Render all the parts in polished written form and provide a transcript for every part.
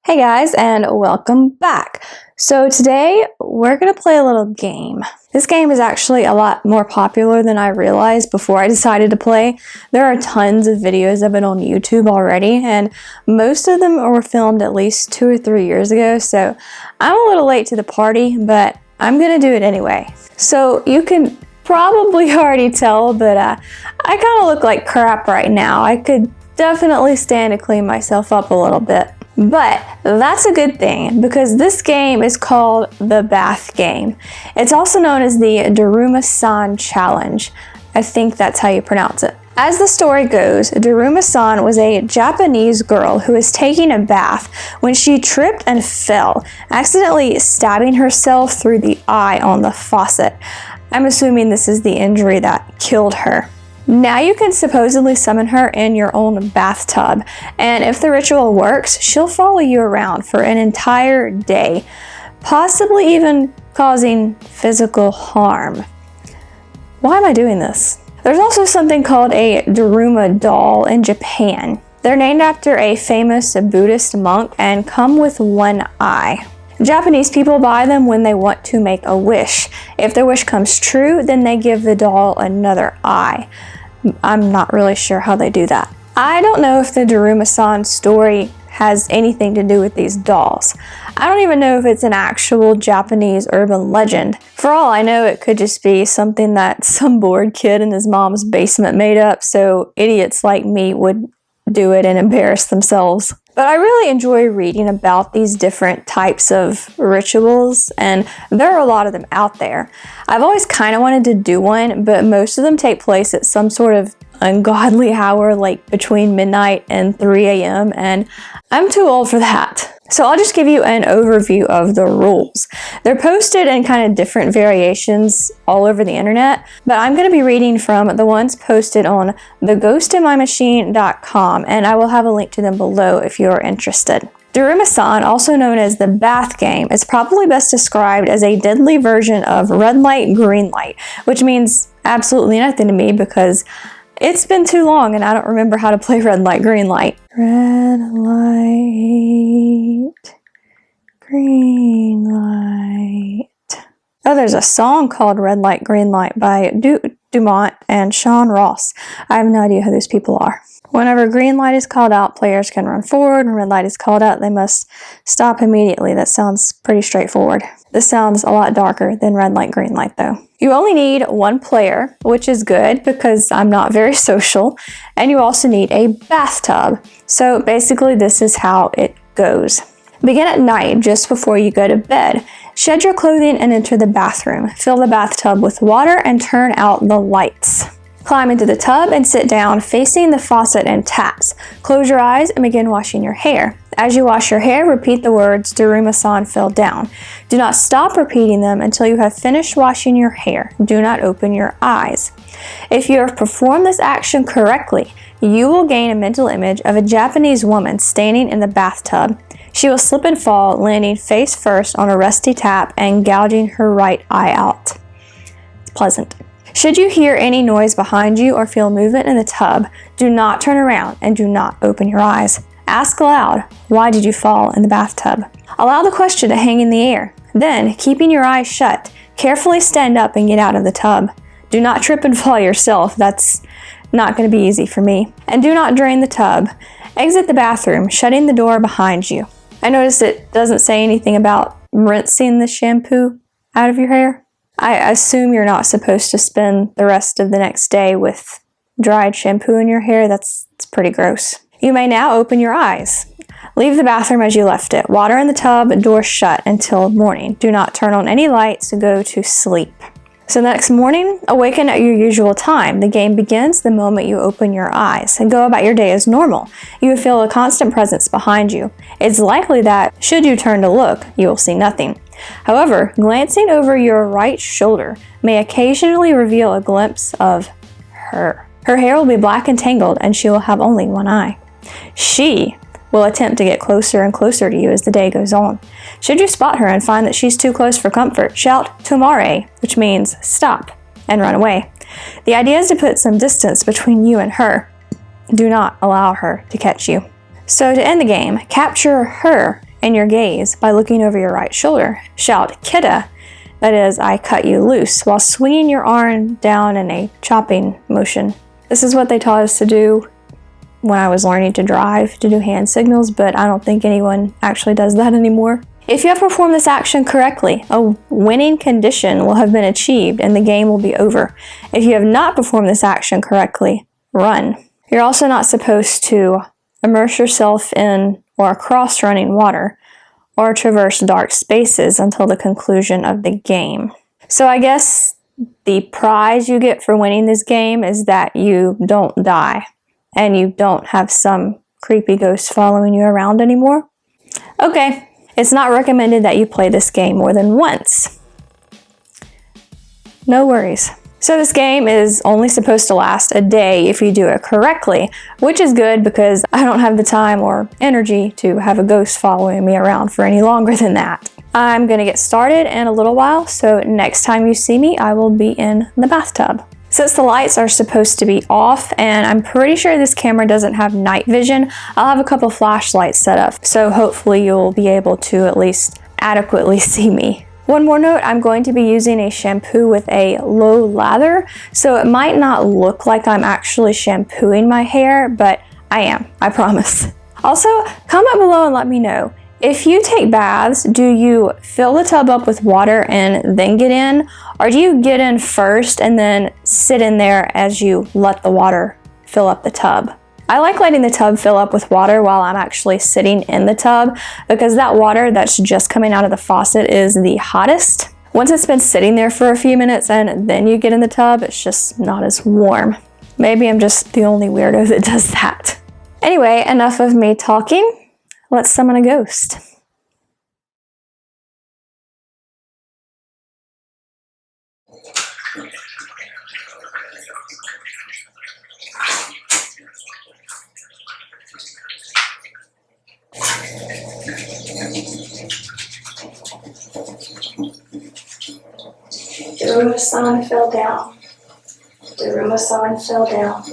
Hey guys, and welcome back. So today we're going to play a little game. This game is actually a lot more popular than I realized before I decided to play. There are tons of videos of it on YouTube already, and most of them were filmed at least 2 or 3 years ago, so I'm a little late to the party, but I'm going to do it anyway. So you can probably already tell that I kind of look like crap right now. I could definitely stand to clean myself up a little bit. But that's a good thing because this game is called the bath game. It's also known as the Daruma San challenge. I think that's how you pronounce it. As the story goes, Daruma San was a Japanese girl who was taking a bath when she tripped and fell, accidentally stabbing herself through the eye on the faucet. I'm assuming this is the injury that killed her. Now you can supposedly summon her in your own bathtub, and if the ritual works, she'll follow you around for an entire day, possibly even causing physical harm. Why am I doing this? There's also something called a Daruma doll in Japan. They're named after a famous Buddhist monk and come with one eye. Japanese people buy them when they want to make a wish. If their wish comes true, then they give the doll another eye. I'm not really sure how they do that. I don't know if the Daruma San story has anything to do with these dolls. I don't even know if it's an actual Japanese urban legend. For all I know, it could just be something that some bored kid in his mom's basement made up so idiots like me would do it and embarrass themselves. But I really enjoy reading about these different types of rituals, and there are a lot of them out there. I've always kind of wanted to do one, but most of them take place at some sort of ungodly hour, like between midnight and 3 a.m., and I'm too old for that. So I'll just give you an overview of the rules. They're posted in kind of different variations all over the internet, but I'm going to be reading from the ones posted on theghostinmymachine.com, and I will have a link to them below if you're interested. Daruma San, also known as the bath game, is probably best described as a deadly version of red light, green light, which means absolutely nothing to me because it's been too long and I don't remember how to play red light, green light. Red light, green light. Oh, there's a song called Red Light, Green Light by Dumont and Sean Ross. I have no idea who those people are. Whenever green light is called out, players can run forward. When red light is called out, they must stop immediately. That sounds pretty straightforward. This sounds a lot darker than red light, green light though. You only need one player, which is good because I'm not very social, and you also need a bathtub. So basically this is how it goes. Begin at night, just before you go to bed. Shed your clothing and enter the bathroom. Fill the bathtub with water and turn out the lights. Climb into the tub and sit down facing the faucet and taps. Close your eyes and begin washing your hair. As you wash your hair, repeat the words Daruma San fell down. Do not stop repeating them until you have finished washing your hair. Do not open your eyes. If you have performed this action correctly, you will gain a mental image of a Japanese woman standing in the bathtub. She will slip and fall, landing face first on a rusty tap and gouging her right eye out. It's pleasant. Should you hear any noise behind you or feel movement in the tub, do not turn around and do not open your eyes. Ask aloud, why did you fall in the bathtub? Allow the question to hang in the air. Then, keeping your eyes shut, carefully stand up and get out of the tub. Do not trip and fall yourself. That's not going to be easy for me. And do not drain the tub. Exit the bathroom, shutting the door behind you. I noticed it doesn't say anything about rinsing the shampoo out of your hair. I assume you're not supposed to spend the rest of the next day with dried shampoo in your hair. It's pretty gross. You may now open your eyes. Leave the bathroom as you left it. Water in the tub, door shut until morning. Do not turn on any lights to go to sleep. So the next morning, awaken at your usual time. The game begins the moment you open your eyes and go about your day as normal. You will feel a constant presence behind you. It's likely that, should you turn to look, you will see nothing. However, glancing over your right shoulder may occasionally reveal a glimpse of her. Her hair will be black and tangled, and she will have only one eye. She will attempt to get closer and closer to you as the day goes on. Should you spot her and find that she's too close for comfort, shout "Tomare," which means stop, and run away. The idea is to put some distance between you and her. Do not allow her to catch you. So to end the game, capture her and your gaze by looking over your right shoulder. Shout, "Kidda," that is, "I cut you loose," while swinging your arm down in a chopping motion. This is what they taught us to do when I was learning to drive, to do hand signals, but I don't think anyone actually does that anymore. If you have performed this action correctly, a winning condition will have been achieved and the game will be over. If you have not performed this action correctly, run. You're also not supposed to immerse yourself in or across running water or traverse dark spaces until the conclusion of the game. So I guess the prize you get for winning this game is that you don't die and you don't have some creepy ghost following you around anymore. Okay. It's not recommended that you play this game more than once. No worries. So this game is only supposed to last a day if you do it correctly, which is good because I don't have the time or energy to have a ghost following me around for any longer than that. I'm gonna get started in a little while, so next time you see me, I will be in the bathtub. Since the lights are supposed to be off, and I'm pretty sure this camera doesn't have night vision, I'll have a couple flashlights set up, so hopefully you'll be able to at least adequately see me. One more note, I'm going to be using a shampoo with a low lather, so it might not look like I'm actually shampooing my hair, but I am, I promise. Also, comment below and let me know. If you take baths, do you fill the tub up with water and then get in? Or do you get in first and then sit in there as you let the water fill up the tub? I like letting the tub fill up with water while I'm actually sitting in the tub because that water that's just coming out of the faucet is the hottest. Once it's been sitting there for a few minutes and then you get in the tub, it's just not as warm. Maybe I'm just the only weirdo that does that. Anyway, enough of me talking. Let's summon a ghost. Daruma San fell down. Daruma San fell down.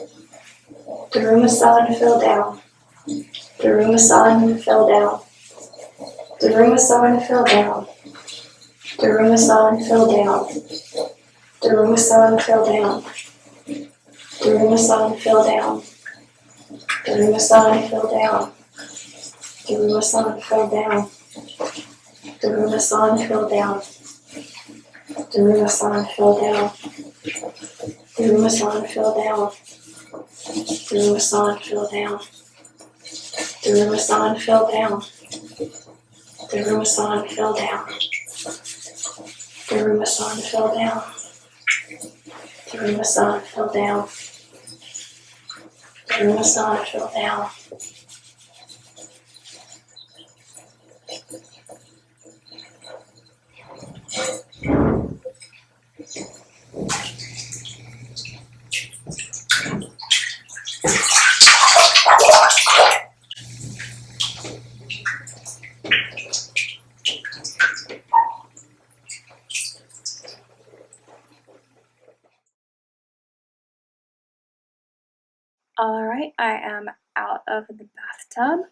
Daruma San fell down. Daruma San fell down. Daruma San fell down. Daruma San fell down. Daruma San fell down. Daruma San fell down. Daruma San fell down. Daruma San fell down. Daruma San fell down. Daruma San fell down. Daruma San fell down. Daruma San fell down. Daruma San fell down. Daruma San fell down. Daruma San fell down. Daruma San fell down. Daruma San fell down. Alright, I am out of the bathtub.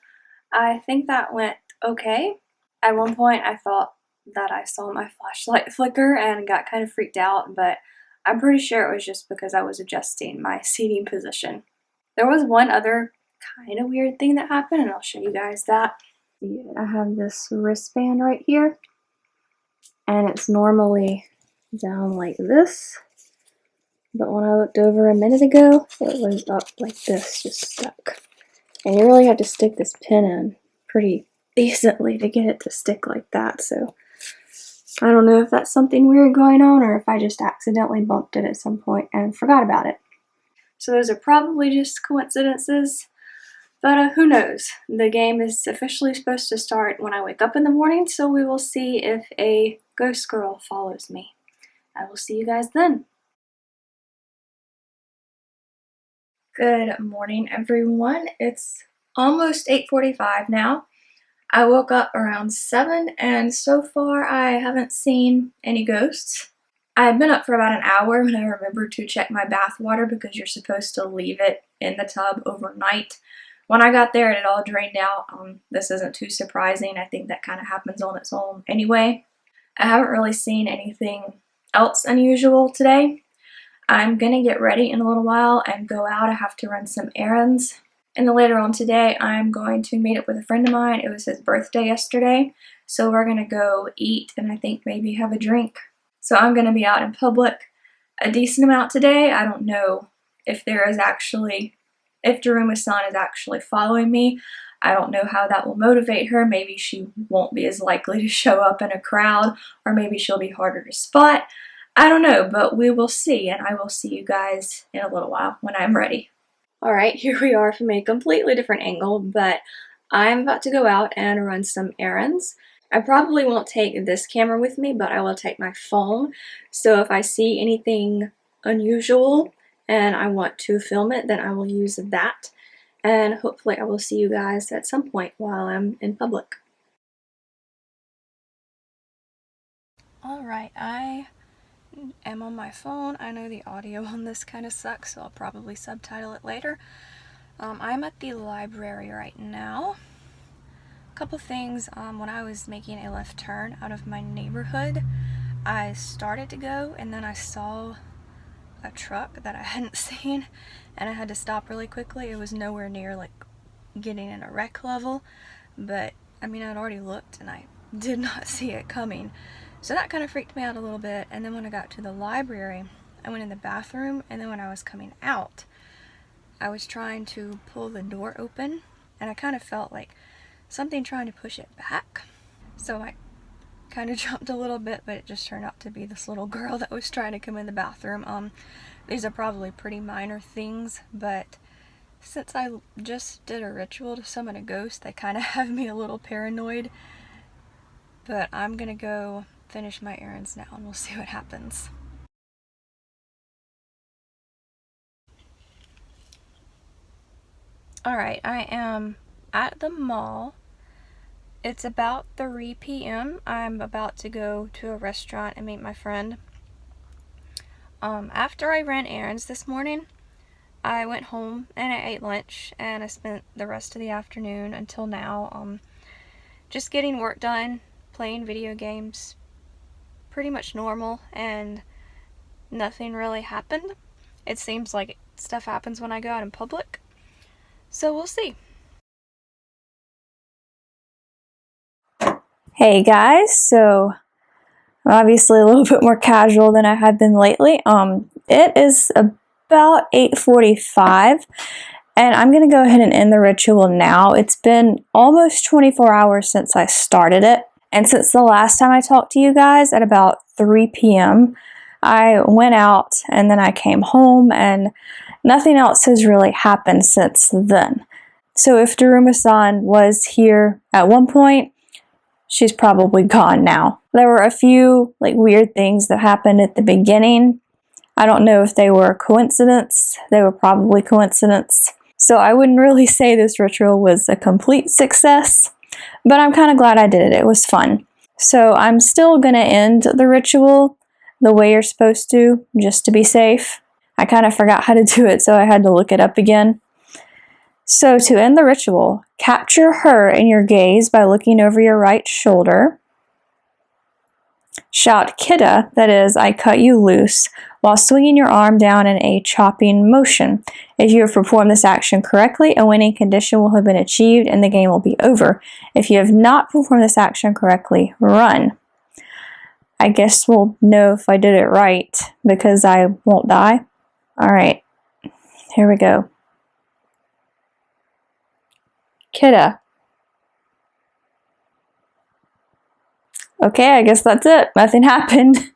I think that went okay. At one point I thought that I saw my flashlight flicker and got kind of freaked out, but I'm pretty sure it was just because I was adjusting my seating position. There was one other kind of weird thing that happened, and I'll show you guys that. I have this wristband right here, and it's normally down like this. But when I looked over a minute ago, it was up like this, just stuck. And you really have to stick this pin in pretty decently to get it to stick like that, so I don't know if that's something weird going on or if I just accidentally bumped it at some point and forgot about it. So those are probably just coincidences, but who knows? The game is officially supposed to start when I wake up in the morning, so we will see if a ghost girl follows me. I will see you guys then. Good morning, everyone. It's almost 8:45 now. I woke up around 7 and so far I haven't seen any ghosts. I had been up for about an hour when I remembered to check my bath water because you're supposed to leave it in the tub overnight When I got there, it had all drained out. This isn't too surprising. I think that kind of happens on its own anyway. I haven't really seen anything else unusual today. I'm gonna get ready in a little while and go out. I have to run some errands. And then later on today, I'm going to meet up with a friend of mine. It was his birthday yesterday, so we're gonna go eat and I think maybe have a drink. So I'm gonna be out in public a decent amount today. I don't know if Daruma San is actually following me. I don't know how that will motivate her. Maybe she won't be as likely to show up in a crowd, or maybe she'll be harder to spot. I don't know, but we will see, and I will see you guys in a little while when I'm ready. Alright, here we are from a completely different angle, but I'm about to go out and run some errands. I probably won't take this camera with me, but I will take my phone. So if I see anything unusual and I want to film it, then I will use that. And hopefully I will see you guys at some point while I'm in public. Alright, I am on my phone. I know the audio on this kind of sucks, so I'll probably subtitle it later. I'm at the library right now. A couple things. When I was making a left turn out of my neighborhood, I started to go and then I saw a truck that I hadn't seen and I had to stop really quickly. It was nowhere near like getting in a wreck level, but I mean, I'd already looked and I did not see it coming. So that kind of freaked me out a little bit. And then when I got to the library, I went in the bathroom, and then when I was coming out, I was trying to pull the door open and I kind of felt like something trying to push it back. So I kind of jumped a little bit, but it just turned out to be this little girl that was trying to come in the bathroom. These are probably pretty minor things, but since I just did a ritual to summon a ghost, they kind of have me a little paranoid. But I'm gonna go finish my errands now and we'll see what happens. Alright, I am at the mall. It's about 3 p.m. I'm about to go to a restaurant and meet my friend. After I ran errands this morning, I went home and I ate lunch and I spent the rest of the afternoon until now just getting work done, playing video games, pretty much normal, and nothing really happened. It seems like stuff happens when I go out in public, so we'll see. Hey guys, so obviously a little bit more casual than I have been lately. It is about 8:45 and I'm gonna go ahead and end the ritual now. It's been almost 24 hours since I started it, and since the last time I talked to you guys at about 3 p.m. I went out and then I came home and nothing else has really happened since then. So if Daruma San was here at one point, she's probably gone now. There were a few weird things that happened at the beginning. I don't know if they were a coincidence. They were probably coincidence. So I wouldn't really say this ritual was a complete success, but I'm kind of glad I did it. It was fun. So I'm still going to end the ritual the way you're supposed to, just to be safe. I kind of forgot how to do it, so I had to look it up again. So to end the ritual, capture her in your gaze by looking over your right shoulder. Shout Kidda, that is, I cut you loose, while swinging your arm down in a chopping motion. If you have performed this action correctly, a winning condition will have been achieved and the game will be over. If you have not performed this action correctly, run. I guess we'll know if I did it right, because I won't die. Alright, here we go. Kidda. Okay, I guess that's it. Nothing happened.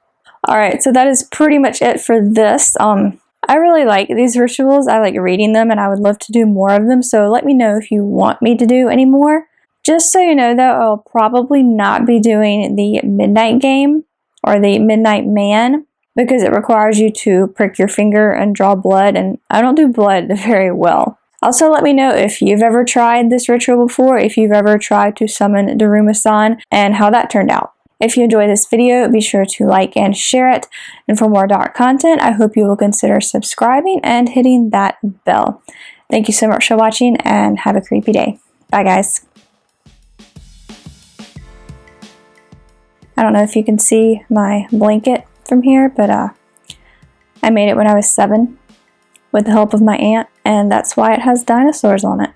Alright, so that is pretty much it for this. I really like these rituals. I like reading them and I would love to do more of them, so let me know if you want me to do any more. Just so you know though, I'll probably not be doing the midnight game or the midnight man because it requires you to prick your finger and draw blood, and I don't do blood very well. Also, let me know if you've ever tried this ritual before, if you've ever tried to summon Daruma San, and how that turned out. If you enjoyed this video, be sure to like and share it. And for more dark content, I hope you will consider subscribing and hitting that bell. Thank you so much for watching, and have a creepy day. Bye, guys. I don't know if you can see my blanket from here, but I made it when I was 7 with the help of my aunt, and that's why it has dinosaurs on it.